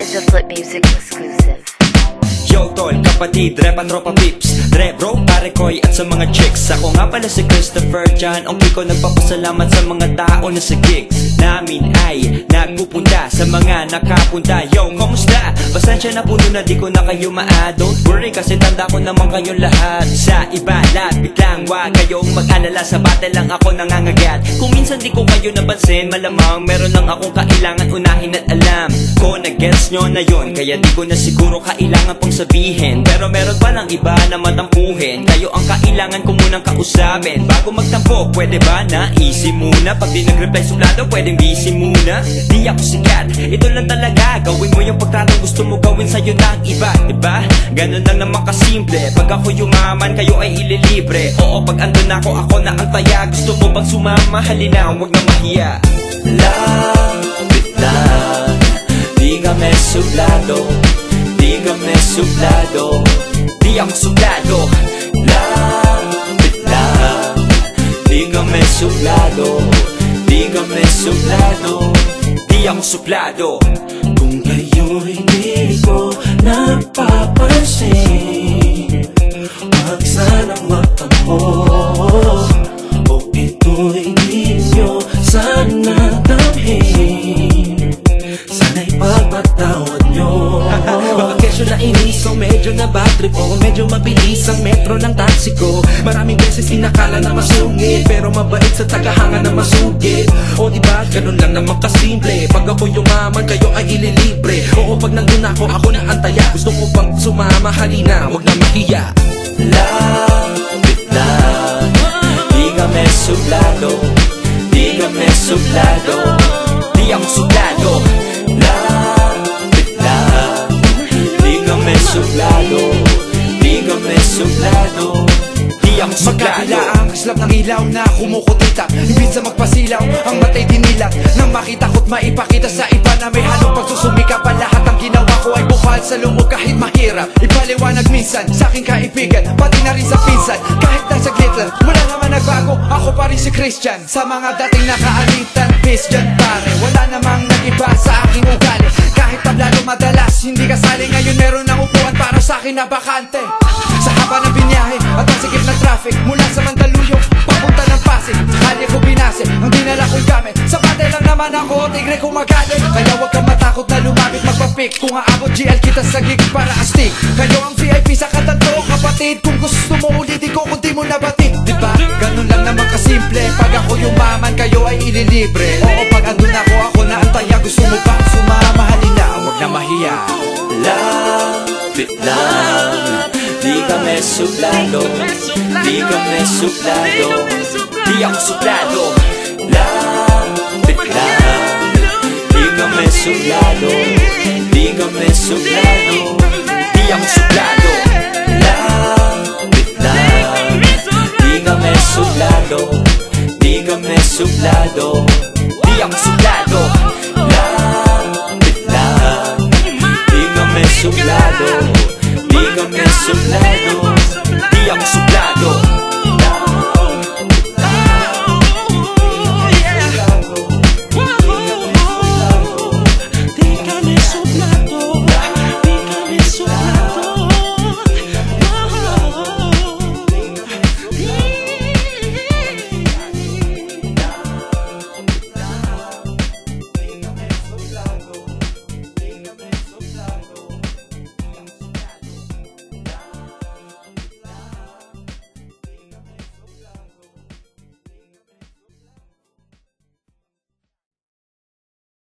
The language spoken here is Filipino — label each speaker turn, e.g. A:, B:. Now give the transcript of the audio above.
A: is a Flip Music exclusive.
B: Yo tol, kapatid, rep at tropa pips, Dre bro, pare koy at sa mga chicks. Ako nga pala si Christopher John, ang ko nagpapasalamat sa mga tao na sa gigs namin ay nagpupunta sa mga nakapunta. Yo, kamusta? Pasensya na puno na di ko na kayo Don't worry kasi tanda ko naman kayong lahat. Sa iba, lapit lang, wag kayong mag-alala. Sa battle lang ako nangangagat. Kung minsan di ko kayo napansin, malamang meron lang akong kailangan unahin at alam ko na gets nyo na yun, kaya di ko na siguro kailangan pang sabihin. Pero meron palang iba na matampuhin. Kayo ang kailangan ko munang kausapin bago magtampo, pwede ba na easy muna? Pag di nag-reply suplado, pwedeng busy muna. Di ako sikat, ito lang talaga. Gawin mo yung pagkatang gusto mo gawin sa'yo ng iba, diba? Ganun lang naman kasimple. Pag ako yumaman, kayo ay ililibre. Oo, pag andun ako na ang taya. Gusto mo bang sumama? Halina, huwag na mahiya. Lapit lang, di kami suplado, di kami suplado, di ako suplado. Lapit lang, di kami suplado, di kami suplado, di ako suplado.
C: Kung kayo'y di ko napapansin, wag sanang magtampo. O ito'y di nyo sana damhin, sana'y pagpatawad nyo. Baka kesyo na inis o medyo na bad trip, o medyo mabilis ang metro ng taxi ko. Maraming beses inakala na masungit, pero mabait sa tagahanga na masugit. O diba, ganun lang naman kasimple. Pag ako yumaman, kayo ay ililibre. Oo, pag nandun ako na antaya. Gusto ko bang sumama, halina, wag na mahiya.
B: Lapit lang, di kami suplado, di kami suplado, di ako suplado. Lapit lang, di kami suplado, di kami suplado, di ako suplado.
D: Magkabila ang kislap ng ilaw na kumukutita, ibig sa magpasilaw, ang matay dinilat. Nang makita ko't maipakita sa iba na may halong pagsusumika pa. Lahat ang ginawa ko ay bukal sa loob kahit mahirap. Ipaliwanag minsan sa aking kaibigan, pati na rin sa pinsan. Kahit na saglit lang, wala naman nagbago, ako pa rin si Christian. Sa mga dating nakaalitan, peace dyan pare. Wala namang nagiba sa aking ugali. Kahit tablado madalas, hindi kasali. Ngayon meron ng upuan para sa akin na bakante. Sa haba ng binyahe at ang sikip ng traffic, mula sa Mandaluyong papunta ng Pasig, kalye ko binase ang dinala kong gamit. Sa bate lang naman ako, tigre ko magalit. Kaya huwag kang matakot na lumapit magpapik. Kung aabot GL kita sa gig para astig. Kayo ang VIP sa katanto, kapatid. Kung gusto mo ulitin ko kung di mo nabatid, diba? Ganun lang naman kasimple. Pag ako yumaman, kayo ay ililibre. Oo, pag andun ako na antaya. Gusto mo bang sumama? Halina, huwag na mahiya.
B: Lapit lang, di kami suplado, di kami suplado, di ako suplado. Lapit lang, di kami suplado, di kami suplado, di ako suplado. Lapit lang, di kami suplado, di kami suplado, di ako suplado.